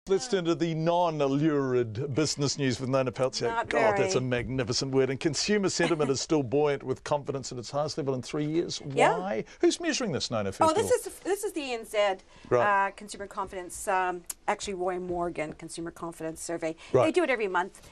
Let's turn to the non-lurid business news with Nona Peltier. Not God, that's a very. magnificent word. And consumer sentiment is still buoyant with confidence at its highest level in 3 years. Yeah. Why? Who's measuring this, Nona? Oh, First of all? this is the ANZ Right. Consumer Confidence, actually Roy Morgan Consumer Confidence Survey. Right. They do it every month.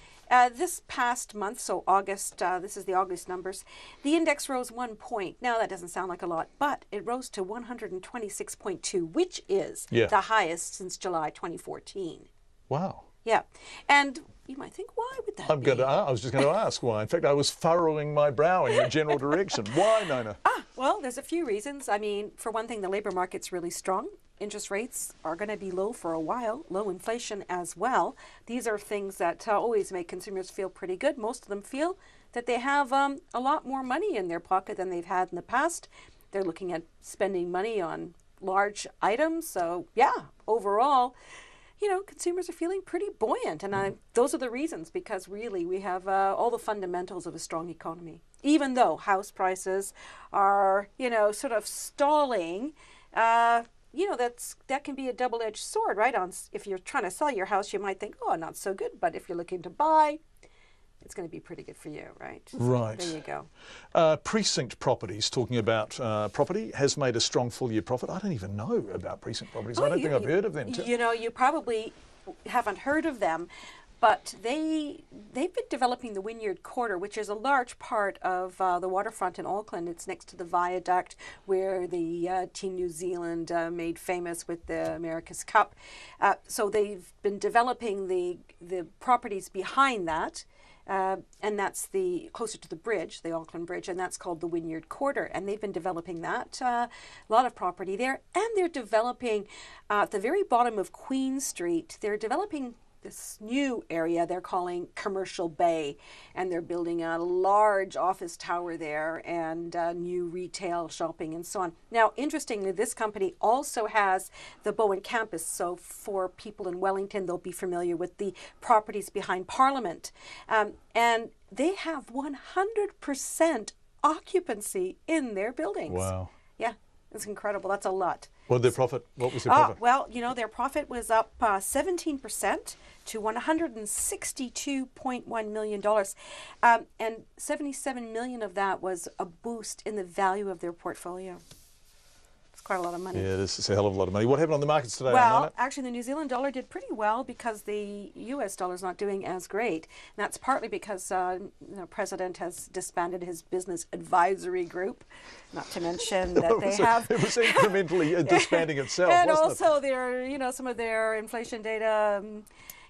This past month, so August, this is the August numbers, the index rose 1 point. Now, that doesn't sound like a lot, but it rose to 126.2, which is Yeah. the highest since July 2014. Wow. Yeah. And you might think, why would that be? I was just going to ask why. In fact, I was furrowing my brow in your general direction. Why, Nona? Well, there's a few reasons. I mean, for one thing, the labor market's really strong. Interest rates are going to be low for a while, low inflation as well. These are things that always make consumers feel pretty good. Most of them feel that they have a lot more money in their pocket than they've had in the past. They're looking at spending money on large items. So, yeah, overall, you know, consumers are feeling pretty buoyant. And those are the reasons, because really we have all the fundamentals of a strong economy. Even though house prices are, you know, sort of stalling, you know, that can be a double-edged sword, right? If you're trying to sell your house, you might think, oh, not so good. But if you're looking to buy, it's going to be pretty good for you, right? Right. So there you go. Precinct Properties, talking about property, has made a strong full-year profit. I don't even know about Precinct Properties. I don't think I've heard of them. You know, you probably haven't heard of them, but they've been developing the Wynyard Quarter, which is a large part of the waterfront in Auckland. It's next to the viaduct where the Team New Zealand made famous with the America's Cup. So they've been developing the properties behind that. And that's closer to the bridge, the Auckland Bridge, and that's called the Wynyard Quarter. And they've been developing that, a lot of property there. And they're developing, at the very bottom of Queen Street, they're developing this new area they're calling Commercial Bay. And they're building a large office tower there and new retail shopping and so on. Now, interestingly, this company also has the Bowen campus. So for people in Wellington, they'll be familiar with the properties behind Parliament. And they have 100% occupancy in their buildings. Wow. Yeah, it's incredible. That's a lot. What was their profit? What was their profit? Well, you know, their profit was up 17% to $162.1 million. And $77 million of that was a boost in the value of their portfolio. It's quite a lot of money. Yeah, this is a hell of a lot of money. What happened on the markets today? Well, actually, the New Zealand dollar did pretty well because the U.S. dollar is not doing as great. And that's partly because the president has disbanded his business advisory group, not to mention that they have... It was incrementally disbanding itself, and wasn't also their, you know, some of their inflation data...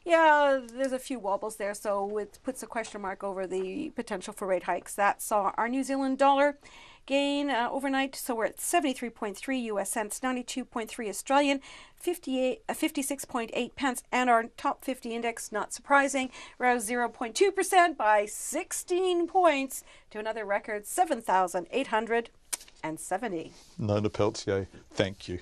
yeah, there's a few wobbles there, so it puts a question mark over the potential for rate hikes. That saw our New Zealand dollar gain overnight, so we're at 73.3 US cents, 92.3 Australian, 56.8 pence, and our top 50 index, not surprising, rose 0.2% by 16 points to another record 7,870. Nona Peltier, thank you.